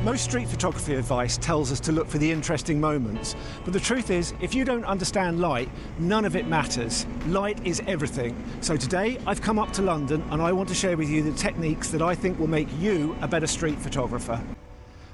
Most street photography advice tells us to look for the interesting moments, but the truth is, if you don't understand light, none of it matters. Light is everything. So today, I've come up to London and I want to share with you the techniques that I think will make you a better street photographer.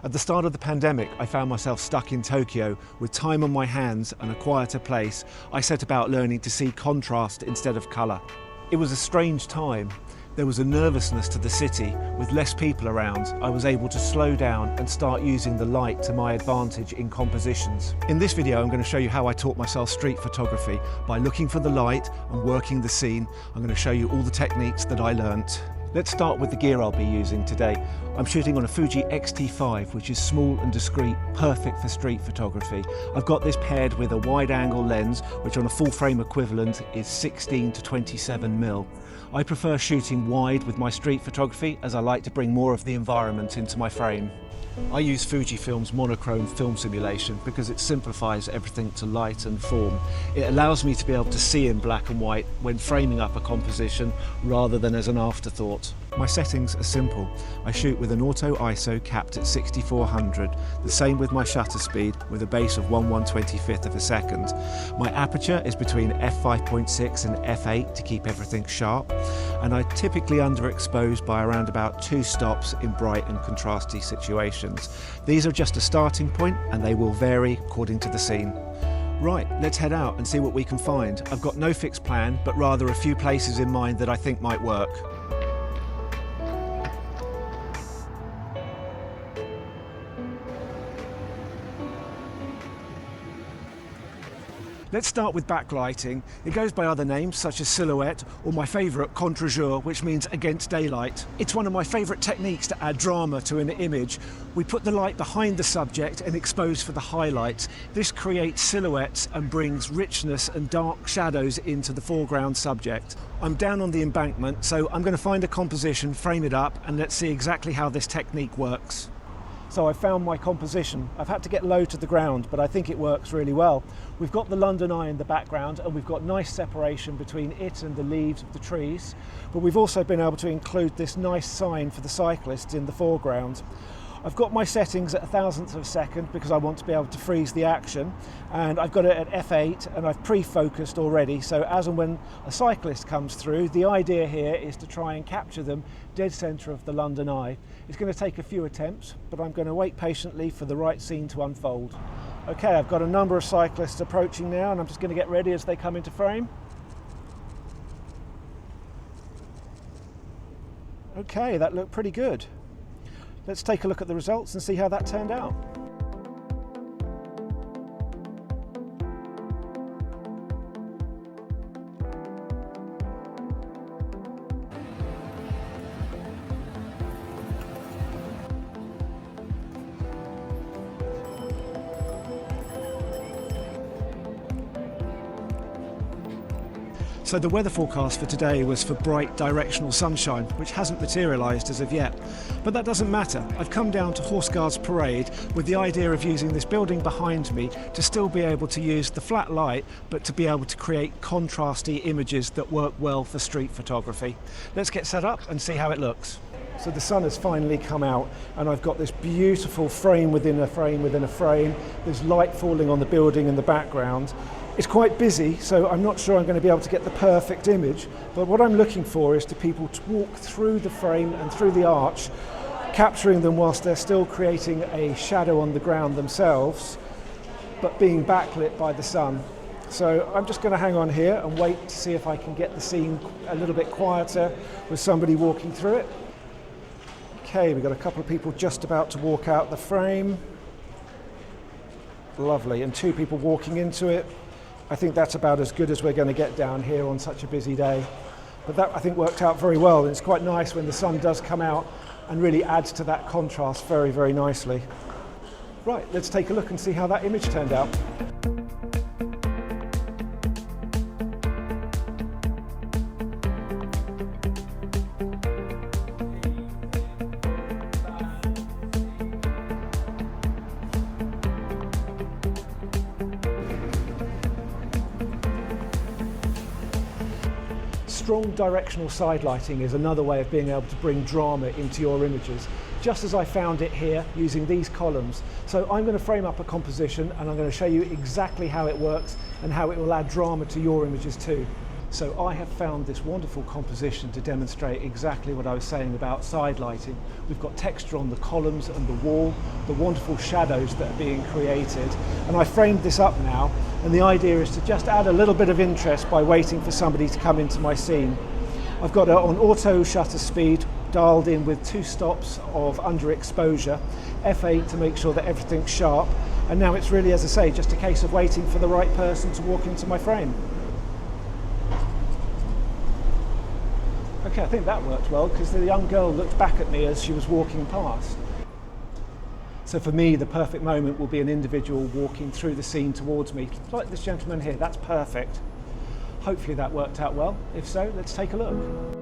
At the start of the pandemic, I found myself stuck in Tokyo with time on my hands and a quieter place. I set about learning to see contrast instead of colour. It was a strange time. There was a nervousness to the city. With less people around, I was able to slow down and start using the light to my advantage in compositions. In this video, I'm going to show you how I taught myself street photography by looking for the light and working the scene. I'm going to show you all the techniques that I learnt. Let's start with the gear I'll be using today. I'm shooting on a Fuji X-T5, which is small and discreet, perfect for street photography. I've got this paired with a wide-angle lens, which on a full-frame equivalent is 16 to 27mm. I prefer shooting wide with my street photography as I like to bring more of the environment into my frame. I use Fujifilm's monochrome film simulation because it simplifies everything to light and form. It allows me to be able to see in black and white when framing up a composition rather than as an afterthought. My settings are simple. I shoot with an auto ISO capped at 6400, the same with my shutter speed with a base of 1/125th of a second. My aperture is between f5.6 and f8 to keep everything sharp, and I typically underexpose by around about 2 stops in bright and contrasty situations. These are just a starting point and they will vary according to the scene. Right, let's head out and see what we can find. I've got no fixed plan, but rather a few places in mind that I think might work. Let's start with backlighting. It goes by other names such as silhouette or my favourite Contre, Jour, which means against daylight. It's one of my favourite techniques to add drama to an image. We put the light behind the subject and expose for the highlights. This creates silhouettes and brings richness and dark shadows into the foreground subject. I'm down on the embankment, so I'm going to find a composition, frame it up, and let's see exactly how this technique works. So I found my composition. I've had to get low to the ground, but I think it works really well. We've got the London Eye in the background and we've got nice separation between it and the leaves of the trees, but we've also been able to include this nice sign for the cyclists in the foreground. I've got my settings at 1,000th of a second because I want to be able to freeze the action, and I've got it at f8 and I've pre-focused already, so as and when a cyclist comes through, the idea here is to try and capture them dead centre of the London Eye. It's going to take a few attempts, but I'm going to wait patiently for the right scene to unfold. Okay, I've got a number of cyclists approaching now and I'm just going to get ready as they come into frame. Okay, that looked pretty good. Let's take a look at the results and see how that turned out. So the weather forecast for today was for bright directional sunshine, which hasn't materialised as of yet. But that doesn't matter. I've come down to Horse Guards Parade with the idea of using this building behind me to still be able to use the flat light, but to be able to create contrasty images that work well for street photography. Let's get set up and see how it looks. So the sun has finally come out and I've got this beautiful frame within a frame within a frame. There's light falling on the building in the background. It's quite busy, so I'm not sure I'm going to be able to get the perfect image, but what I'm looking for is to people to walk through the frame and through the arch, capturing them whilst they're still creating a shadow on the ground themselves, but being backlit by the sun. So I'm just going to hang on here and wait to see if I can get the scene a little bit quieter with somebody walking through it. Okay, we've got a couple of people just about to walk out the frame. Lovely, and 2 people walking into it. I think that's about as good as we're going to get down here on such a busy day. But that, I think, worked out very well, and it's quite nice when the sun does come out and really adds to that contrast very, very nicely. Right, let's take a look and see how that image turned out. Strong directional side lighting is another way of being able to bring drama into your images. just as I found it here using these columns. So I'm going to frame up a composition and I'm going to show you exactly how it works and how it will add drama to your images too. So I have found this wonderful composition to demonstrate exactly what I was saying about side lighting. We've got texture on the columns and the wall, the wonderful shadows that are being created. And I framed this up now, and the idea is to just add a little bit of interest by waiting for somebody to come into my scene. I've got it on auto shutter speed, dialed in with 2 stops of underexposure, f8 to make sure that everything's sharp. And now it's really, as I say, just a case of waiting for the right person to walk into my frame. Okay, I think that worked well because the young girl looked back at me as she was walking past. So for me, the perfect moment will be an individual walking through the scene towards me, like this gentleman here. That's perfect. Hopefully that worked out well. If so, let's take a look.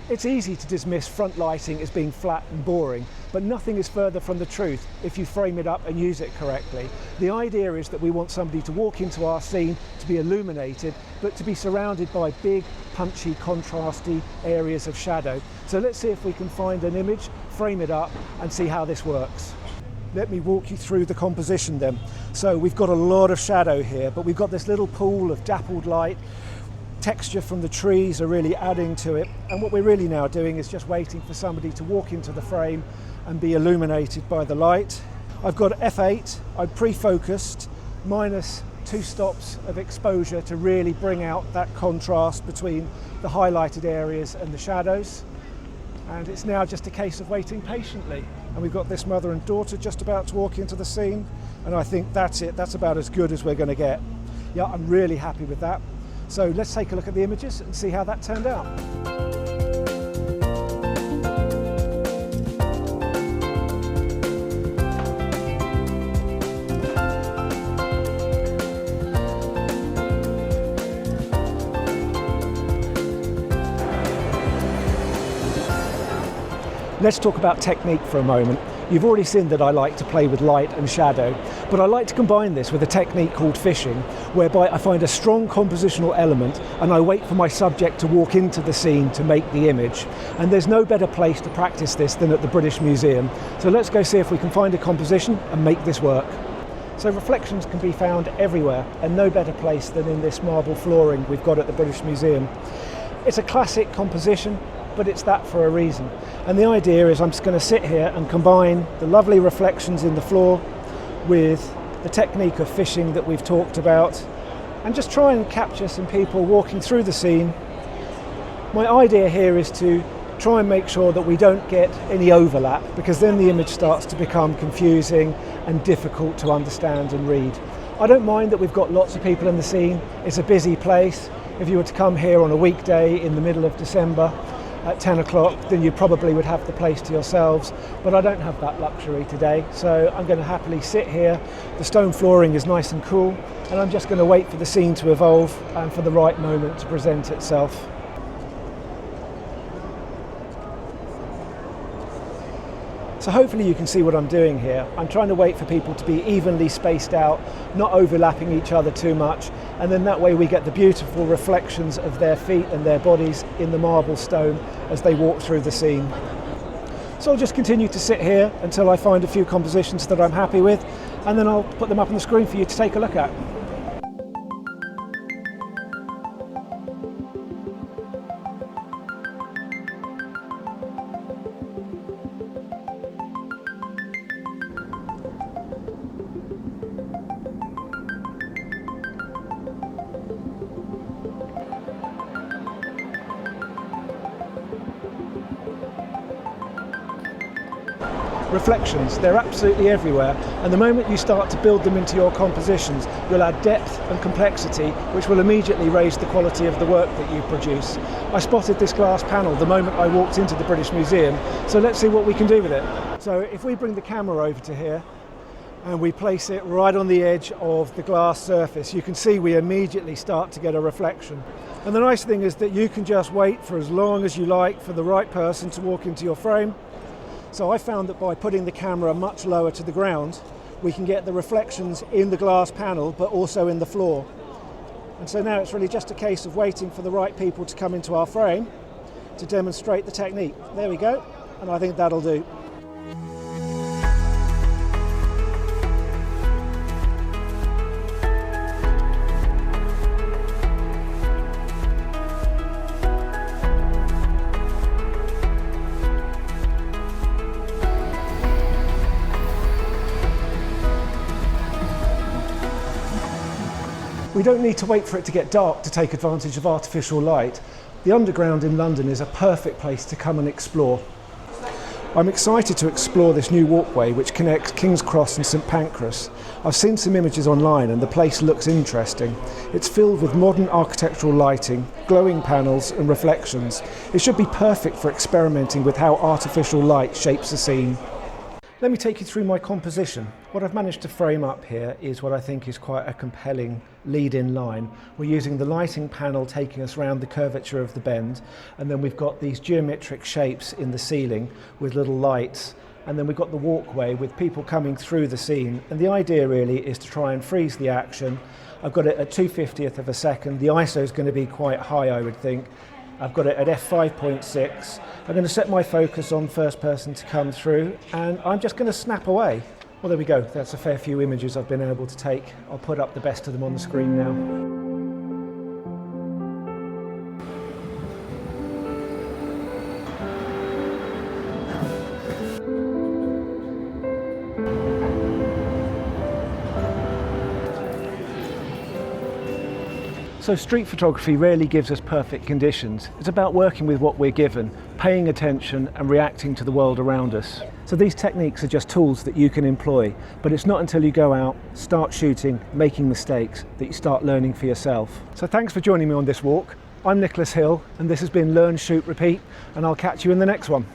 It's easy to dismiss front lighting as being flat and boring, but nothing is further from the truth if you frame it up and use it correctly. The idea is that we want somebody to walk into our scene to be illuminated, but to be surrounded by big, punchy, contrasty areas of shadow. So let's see if we can find an image, frame it up, and see how this works. Let me walk you through the composition then. So we've got a lot of shadow here, but we've got this little pool of dappled light. Texture from the trees are really adding to it, and what we're really now doing is just waiting for somebody to walk into the frame and be illuminated by the light. I've got f8, I've pre-focused, minus 2 stops of exposure to really bring out that contrast between the highlighted areas and the shadows. And it's now just a case of waiting patiently. And we've got this mother and daughter just about to walk into the scene, and I think that's it. That's about as good as we're going to get. Yeah, I'm really happy with that. So let's take a look at the images and see how that turned out. Let's talk about technique for a moment. You've already seen that I like to play with light and shadow, but I like to combine this with a technique called fishing, whereby I find a strong compositional element and I wait for my subject to walk into the scene to make the image. And there's no better place to practice this than at the British Museum. So let's go see if we can find a composition and make this work. So reflections can be found everywhere, and no better place than in this marble flooring we've got at the British Museum. It's a classic composition, but it's that for a reason. And the idea is I'm just going to sit here and combine the lovely reflections in the floor with the technique of fishing that we've talked about, and just try and capture some people walking through the scene. My idea here is to try and make sure that we don't get any overlap, because then the image starts to become confusing and difficult to understand and read. I don't mind that we've got lots of people in the scene. It's a busy place. If you were to come here on a weekday in the middle of December at 10 o'clock, then you probably would have the place to yourselves, but I don't have that luxury today, so I'm going to happily sit here. The stone flooring is nice and cool, and I'm just going to wait for the scene to evolve and for the right moment to present itself. So hopefully you can see what I'm doing here. I'm trying to wait for people to be evenly spaced out, not overlapping each other too much, and then that way we get the beautiful reflections of their feet and their bodies in the marble stone as they walk through the scene. So I'll just continue to sit here until I find a few compositions that I'm happy with, and then I'll put them up on the screen for you to take a look at. Reflections, they're absolutely everywhere, and the moment you start to build them into your compositions, you'll add depth and complexity, which will immediately raise the quality of the work that you produce. I spotted this glass panel the moment I walked into the British Museum, so let's see what we can do with it. So if we bring the camera over to here and we place it right on the edge of the glass surface, you can see we immediately start to get a reflection. And the nice thing is that you can just wait for as long as you like for the right person to walk into your frame. So I found that by putting the camera much lower to the ground, we can get the reflections in the glass panel, but also in the floor. And so now it's really just a case of waiting for the right people to come into our frame to demonstrate the technique. There we go, and I think that'll do. We don't need to wait for it to get dark to take advantage of artificial light. The underground in London is a perfect place to come and explore. I'm excited to explore this new walkway which connects King's Cross and St Pancras. I've seen some images online and the place looks interesting. It's filled with modern architectural lighting, glowing panels and reflections. It should be perfect for experimenting with how artificial light shapes a scene. Let me take you through my composition. What I've managed to frame up here is what I think is quite a compelling lead-in line. We're using the lighting panel taking us around the curvature of the bend, and then we've got these geometric shapes in the ceiling with little lights, and then we've got the walkway with people coming through the scene. And the idea really is to try and freeze the action. I've got it at 2/50th of a second. The ISO is going to be quite high, I would think. I've got it at f5.6. I'm going to set my focus on first person to come through, and I'm just going to snap away. Well, there we go. That's a fair few images I've been able to take. I'll put up the best of them on the screen now. So street photography rarely gives us perfect conditions. It's about working with what we're given, paying attention and reacting to the world around us. So these techniques are just tools that you can employ, but it's not until you go out, start shooting, making mistakes, that you start learning for yourself. So thanks for joining me on this walk. I'm Nicholas Hill, and this has been Learn, Shoot, Repeat, and I'll catch you in the next one.